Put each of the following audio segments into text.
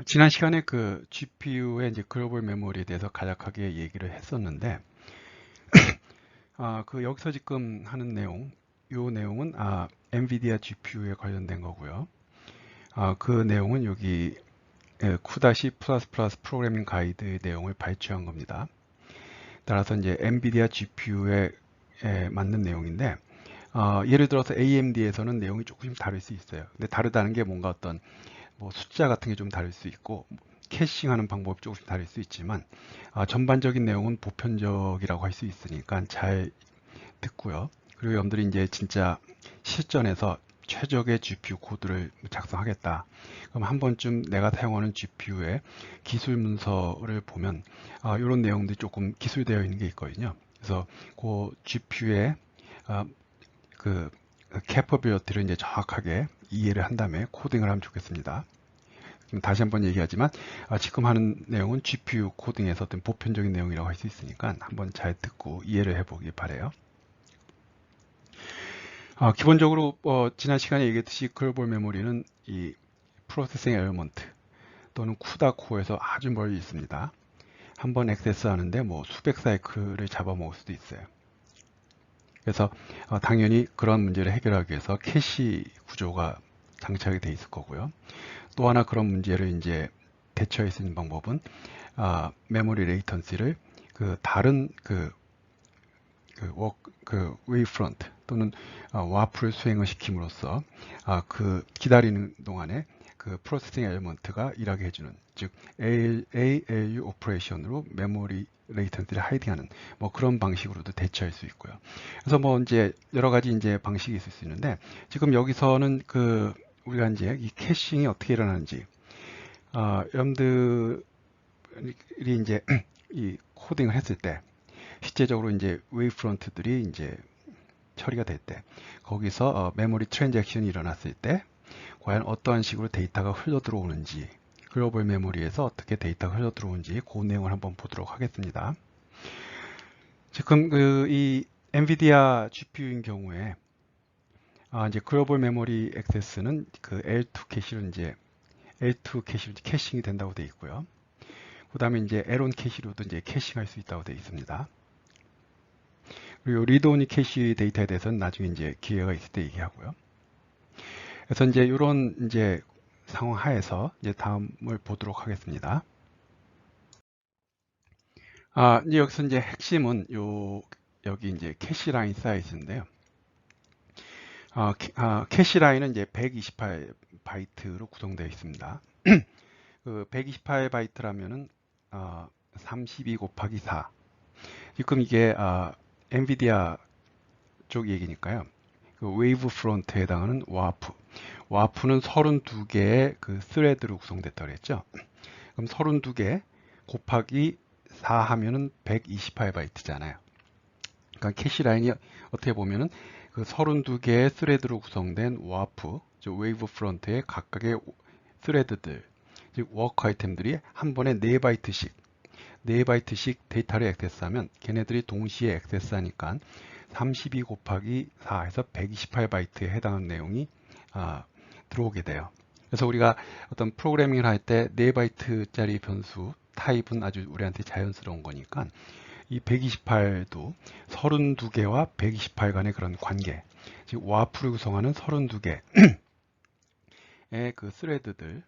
지난 시간에 그 GPU의 이제 글로벌 메모리에 대해서 간략하게 얘기를 했었는데, 그 여기서 지금 하는 내용, 요 내용은 엔비디아 GPU에 관련된 거고요. 그 내용은 여기 쿠다시 프로그래밍 가이드의 내용을 발췌한 겁니다. 따라서 이제 엔비디아 GPU에 맞는 내용인데, 예를 들어서 AMD에서는 내용이 조금 다를 수 있어요. 근데 다르다는 게 뭔가 어떤 뭐 숫자 같은 게 좀 다를 수 있고 캐싱하는 방법이 조금씩 다를 수 있지만 전반적인 내용은 보편적이라고 할 수 있으니까 잘 듣고요. 그리고 여러분들이 이제 진짜 실전에서 최적의 GPU 코드를 작성하겠다. 그럼 한 번쯤 내가 사용하는 GPU의 기술 문서를 보면 이런 내용들이 조금 기술되어 있는 게 있거든요. 그래서 그 GPU의 그 캐퍼빌리티를 이제 정확하게 이해를 한 다음에 코딩을 하면 좋겠습니다. 다시 한번 얘기하지만 지금 하는 내용은 GPU 코딩에서 어떤 보편적인 내용이라고 할 수 있으니까 한번 잘 듣고 이해를 해보기 바래요. 기본적으로 지난 시간에 얘기했듯이 글로벌 메모리는 이 프로세싱 엘리먼트 또는 쿠다 코어에서 아주 멀리 있습니다. 한번 액세스 하는데 뭐 수백 사이클을 잡아먹을 수도 있어요. 그래서 당연히 그런 문제를 해결하기 위해서 캐시 구조가 장착이 돼 있을 거고요. 또 하나 그런 문제를 이제 대처할 수 있는 방법은 메모리 레이턴시를 그 다른 웨이프런트 또는 와플 수행을 시킴으로써 그 기다리는 동안에 그 프로세싱 엘리먼트가 일하게 해주는 즉 ALU 오퍼레이션으로 메모리 레이턴시를 하이딩하는 뭐 그런 방식으로도 대처할 수 있고요. 그래서 뭐 이제 여러 가지 이제 방식이 있을 수 있는데 지금 여기서는 그 우리가 이제 이 캐싱이 어떻게 일어나는지 여러분들이 이제 이 코딩을 했을 때 실제적으로 이제 웨이프런트들이 이제 처리가 될 때 거기서 메모리 트랜잭션이 일어났을 때 과연 어떠한 식으로 데이터가 흘러 들어오는지 글로벌 메모리에서 어떻게 데이터가 흘러 들어오는지 그 내용을 한번 보도록 하겠습니다. 지금 이 엔비디아 GPU인 경우에 이제 글로벌 메모리 액세스는 그 L2 캐시로 이제 L2 캐시로 캐싱이 된다고 되어 있고요. 그 다음에 이제 L1 캐시로도 이제 캐싱할 수 있다고 되어 있습니다. 그리고 리드오니 캐시 데이터에 대해서는 나중에 이제 기회가 있을 때 얘기하고요. 그래서 이제 이런 이제 상황 하에서 이제 다음을 보도록 하겠습니다. 이제 여기서 이제 핵심은 여기 이제 캐시 라인 사이즈인데요. 캐시 라인은 이제 128바이트로 구성되어 있습니다. 그 128바이트라면은 32 곱하기 4. 지금 이게 엔비디아 쪽 얘기니까요. 그 웨이브 프론트에 해당하는 와프. 와프는 32개의 그 스레드로 구성됐다고 그랬죠. 그럼 32개 곱하기 4 하면은 128바이트잖아요. 그러니까 캐시 라인이 어떻게 보면은 그 32개의 스레드로 구성된 와프, 즉 웨이브 프론트의 각각의 스레드들, 즉 워크 아이템들이 한 번에 4바이트씩 4바이트씩 데이터를 액세스하면 걔네들이 동시에 액세스하니까 32 곱하기 4에서 128바이트에 해당하는 내용이 들어오게 돼요. 그래서 우리가 어떤 프로그래밍을 할 때 4바이트짜리 변수 타입은 아주 우리한테 자연스러운 거니까 이 128도 32개와 128 간의 그런 관계, 즉 와플을 구성하는 32개의 그 스레드들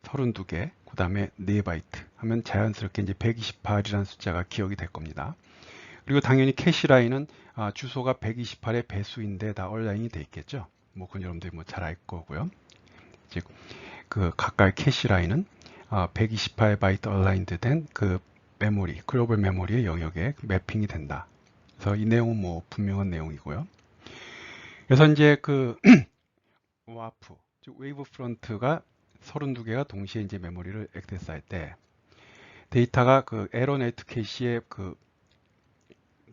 32개, 그 다음에 4바이트 하면 자연스럽게 이제 128이라는 숫자가 기억이 될 겁니다. 그리고 당연히 캐시 라인은 주소가 128의 배수인데 다 얼라인이 돼 있겠죠. 뭐 그건 여러분들이 뭐 잘 알 거고요. 즉 그 각각 캐시 라인은 128바이트 얼라인드 된 그 메모리, 글로벌 메모리의 영역에 매핑이 된다. 그래서 이 내용은 뭐 분명한 내용이고요. 그래서 이제 그 와프, 즉 웨이브 프론트가 32개가 동시에 이제 메모리를 액세스할 때 데이터가 그 L1, L2 캐시에 그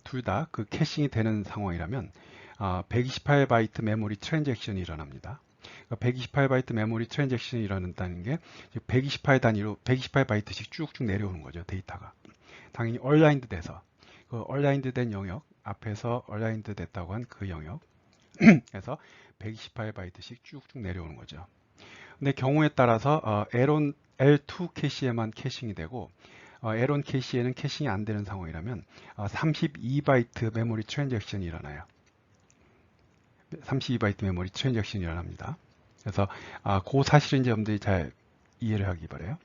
둘 다 그 캐싱이 되는 상황이라면 128바이트 메모리 트랜잭션이 일어납니다. 그러니까 128바이트 메모리 트랜잭션이 일어난다는 게 128 단위로 128바이트씩 쭉쭉 내려오는 거죠. 데이터가. 당연히 얼라인드 돼서 그 얼라인드 된 영역 앞에서 얼라인드 됐다고 한 그 영역에서 128바이트씩 쭉쭉 내려오는 거죠. 근데 경우에 따라서 L2 캐시에만 캐싱이 되고 L1 캐시에는 캐싱이 안 되는 상황이라면 32바이트 메모리 트랜잭션이 일어나요. 32바이트 메모리 트랜잭션이 일어납니다. 그래서 그 사실은 이제 여러분들이 잘 이해를 하기 바래요.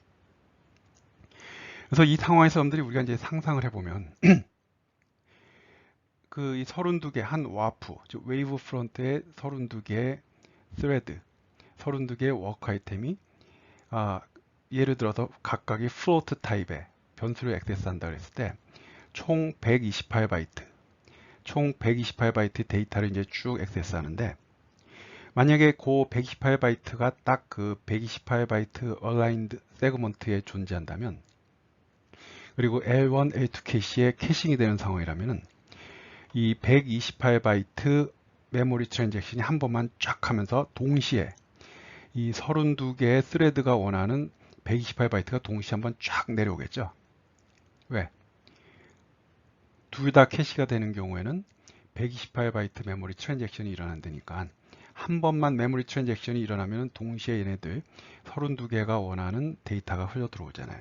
그래서 이 상황에서 여러분들이 우리가 이제 상상을 해보면 그 이 32개 한 와프, 즉 웨이브 프론트의 32개의 스레드, 32개의 워크 아이템이 예를 들어서 각각이 플로트 타입의 변수를 액세스한다 그랬을 때 총 128바이트, 총 128바이트 데이터를 이제 쭉 액세스하는데 만약에 그 128바이트가 딱 그 128바이트 얼라인드 세그먼트에 존재한다면 그리고 L1, L2 캐시에 캐싱이 되는 상황이라면 이 128바이트 메모리 트랜잭션이 한 번만 쫙 하면서 동시에 이 32개의 스레드가 원하는 128바이트가 동시에 한번 쫙 내려오겠죠. 왜? 둘 다 캐시가 되는 경우에는 128바이트 메모리 트랜잭션이 일어난다니까 한 번만 메모리 트랜잭션이 일어나면 동시에 얘네들 32개가 원하는 데이터가 흘러 들어오잖아요.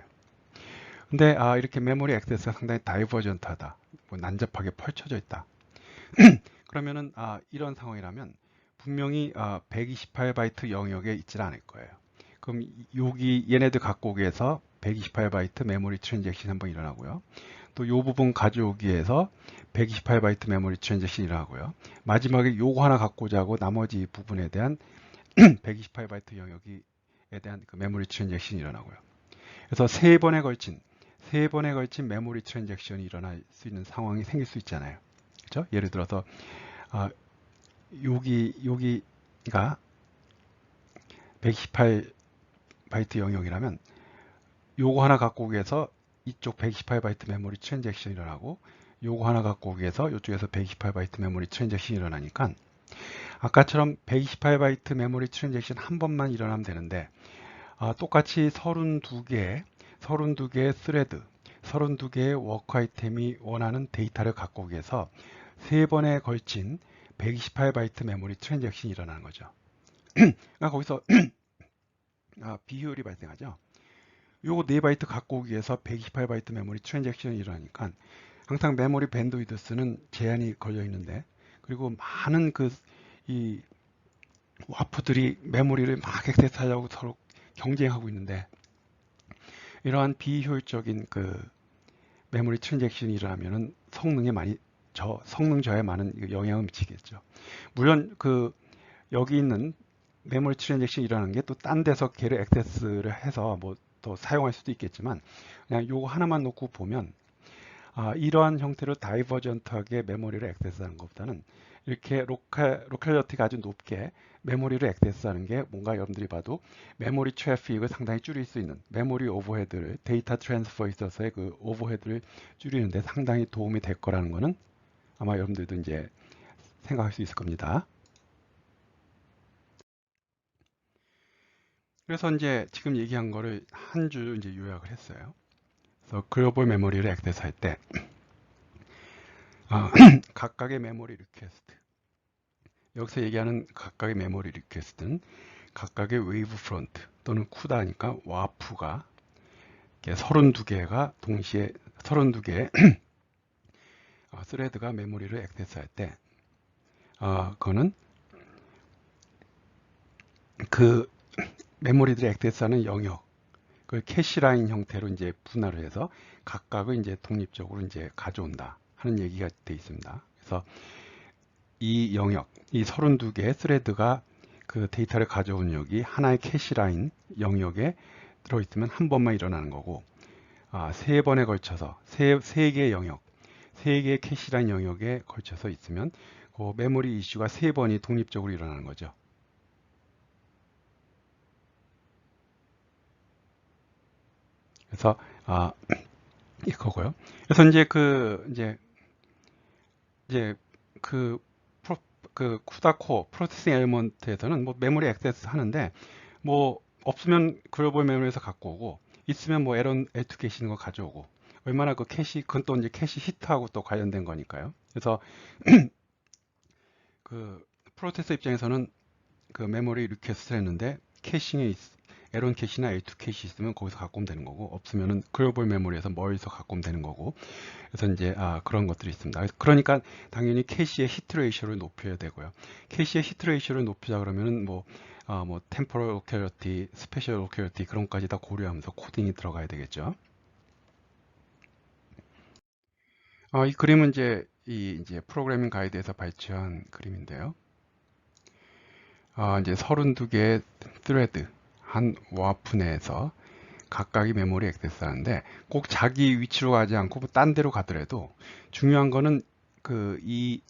근데 이렇게 메모리 액세스가 상당히 다이버전트하다, 난잡하게 펼쳐져 있다. 그러면은 이런 상황이라면 분명히 128바이트 영역에 있질 않을 거예요. 그럼 여기 얘네들 갖고 오기에서 128바이트 메모리 트랜잭션이 한번 일어나고요. 또 이 부분 가져오기 위해서 128바이트 메모리 트랜잭션이 일어나고요. 마지막에 요거 하나 갖고 오자고 나머지 부분에 대한 128바이트 영역에 대한 그 메모리 트랜잭션이 일어나고요. 그래서 세 번에 걸친 메모리 트랜잭션이 일어날 수 있는 상황이 생길 수 있잖아요. 그렇죠? 예를 들어서 여기가 128바이트 영역이라면 요거 하나 갖고 오기 위해서 이쪽 128바이트 메모리 트랜잭션이 일어나고 요거 하나 갖고 오기 위해서 이쪽에서 128바이트 메모리 트랜잭션이 일어나니까 아까처럼 128바이트 메모리 트랜잭션 한 번만 일어나면 되는데 똑같이 32개의 스레드, 32개의 워크 아이템이 원하는 데이터를 갖고 오기 위해서 세 번에 걸친 128바이트 메모리 트랜잭션이 일어나는 거죠. 그러니까 거기서 비효율이 발생하죠. 요거 4바이트 갖고 오기 위해서 128바이트 메모리 트랜잭션이 일어나니까 항상 메모리 밴드위드스는 제한이 걸려 있는데 그리고 많은 이 와프들이 메모리를 막 액세스하려고 서로 경쟁하고 있는데 이러한 비효율적인 메모리 트랜잭션이 일어나면은 성능 저하에 많은 영향을 미치겠죠. 물론 여기 있는 메모리 트랜잭션이 일어나는 게 또 딴 데서 걔를 액세스를 해서 뭐 더 사용할 수도 있겠지만 그냥 요거 하나만 놓고 보면 이러한 형태로 다이버전트하게 메모리를 액세스하는 것보다는 이렇게 로컬리티가 아주 높게 메모리를 액세스하는 게 뭔가 여러분들이 봐도 메모리 트래픽을 상당히 줄일 수 있는 메모리 오버헤드를 데이터 트랜스퍼에 있어서의 그 오버헤드를 줄이는데 상당히 도움이 될 거라는 거는 아마 여러분들도 이제 생각할 수 있을 겁니다. 그래서 이제 지금 얘기한 거를 한 줄 이제 요약을 했어요. 그래서 글로벌 메모리를 액세스할 때 각각의 메모리 리퀘스트, 여기서 얘기하는 각각의 메모리 리퀘스트는 각각의 웨이브 프론트 또는 쿠다니까 와프가 32개가 동시에 32개의 스레드가 메모리를 액세스할 때 그거는 그 메모리들이 액세스하는 영역, 그 캐시라인 형태로 이제 분할을 해서 각각을 이제 독립적으로 이제 가져온다 하는 얘기가 돼 있습니다. 그래서 이 영역, 이 32개의 스레드가 그 데이터를 가져온 영역이 하나의 캐시라인 영역에 들어있으면 한 번만 일어나는 거고, 세 번에 걸쳐서 세 개의 영역, 세 개의 캐시라인 영역에 걸쳐서 있으면 그 메모리 이슈가 세 번이 독립적으로 일어나는 거죠. 그래서 이거고요. 그래서 이제 쿠다코어 프로세싱 엘리먼트에서는 뭐 메모리 액세스 하는데 뭐 없으면 글로벌 메모리에서 갖고 오고 있으면 뭐 L2 캐시 있는 거 가져오고 얼마나 그 캐시 그건 또 이제 캐시 히트하고 또 관련된 거니까요. 그래서 그 프로세서 입장에서는 그 메모리 리퀘스트를 했는데 캐싱에 L1 캐시나 L2 캐시 있으면 거기서 갖고 오면 되는 거고, 없으면은 글로벌 메모리에서 멀리서 갖고 오면 되는 거고. 그래서 이제 그런 것들이 있습니다. 그러니까 당연히 캐시의 히트 레이쇼를 높여야 되고요. 캐시의 히트 레이쇼를 높이자 그러면은 뭐 템포럴 로컬리티, 스페셜 로컬리티 그런 것까지 다 고려하면서 코딩이 들어가야 되겠죠. 이 그림은 이제 프로그래밍 가이드에서 발췌한 그림인데요. 이제 32개의 스레드 한 와프 내에서 각각이 메모리 액세스하는데, 꼭 자기 위치로 가지 않고 딴 데로 가더라도 중요한 거는 이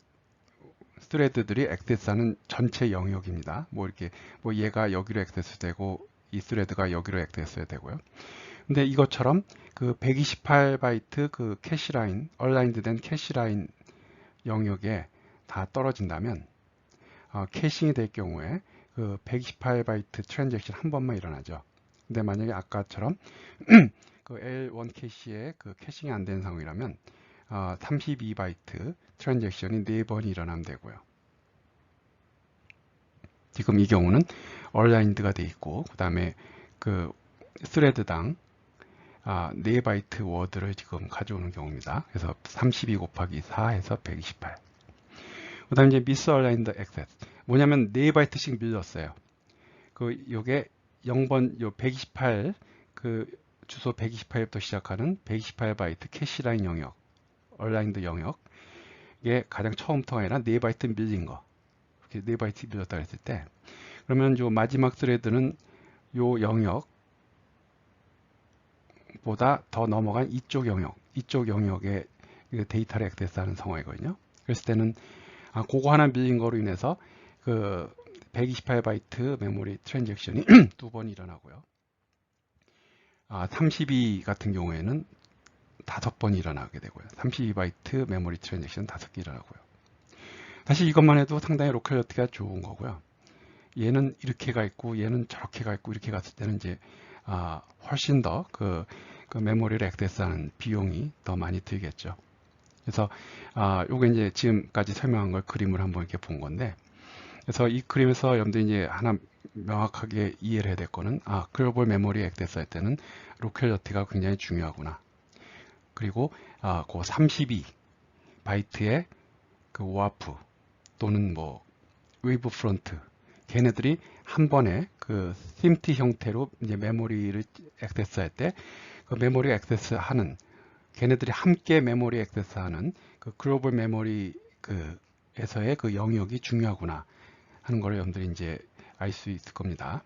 스레드들이 액세스하는 전체 영역입니다. 뭐 이렇게 얘가 여기로 액세스되고 이 스레드가 여기로 액세스되고요. 근데 이것처럼 그 128바이트 그 캐시 라인, 얼라인드 된 캐시 라인 영역에 다 떨어진다면 캐싱이 될 경우에 그 128바이트 트랜잭션 한 번만 일어나죠. 근데 만약에 아까처럼 그 L1 캐시에 그 캐싱이 안 된 상황이라면 32바이트 트랜잭션이 4번이 일어나면 되고요. 지금 이 경우는 얼라인드가 돼 있고, 그 다음에 그 스레드당 4바이트 워드를 지금 가져오는 경우입니다. 그래서 32 곱하기 4 해서 128. 그 다음에 이제 미스얼라인드 액세스. 뭐냐면 4바이트씩 밀렸어요. 요게 0번, 요 128, 그 주소 128부터 시작하는 128바이트 캐시라인 영역, 얼라인드 영역. 이게 가장 처음부터가 아니라 4바이트 밀린 거. 이렇게 4바이트 밀렸다 했을 때, 그러면 요 마지막 스레드는 요 영역, 보다 더 넘어간 이쪽 영역에 데이터를 액세스하는 상황이거든요. 그랬을 때는 그거 하나 밀린 거로 인해서 그 128바이트 메모리 트랜잭션이 두 번 일어나고요. 32 같은 경우에는 5번 일어나게 되고요. 32바이트 메모리 트랜잭션 5개 일어나고요. 사실 이것만 해도 상당히 로컬리티가 좋은 거고요. 얘는 이렇게 가 있고 얘는 저렇게 가 있고 이렇게 갔을 때는 이제 훨씬 더 그 메모리를 액세스하는 비용이 더 많이 들겠죠. 그래서 요게 이제 지금까지 설명한 걸 그림을 한번 이렇게 본 건데, 그래서 이 그림에서 여러분들이 이제 하나 명확하게 이해를 해야 될 거는 글로벌 메모리 액세스 할 때는 로컬리티가 굉장히 중요하구나. 그리고 그 32 바이트의 그 오아프 또는 뭐 웨이브 프론트, 걔네들이 한 번에 그 심티 형태로 이제 메모리를 액세스할 때 그 메모리 액세스하는, 걔네들이 함께 메모리 액세스하는 그 글로벌 메모리 에서의 그 영역이 중요하구나 하는 걸 여러분들이 이제 알 수 있을 겁니다.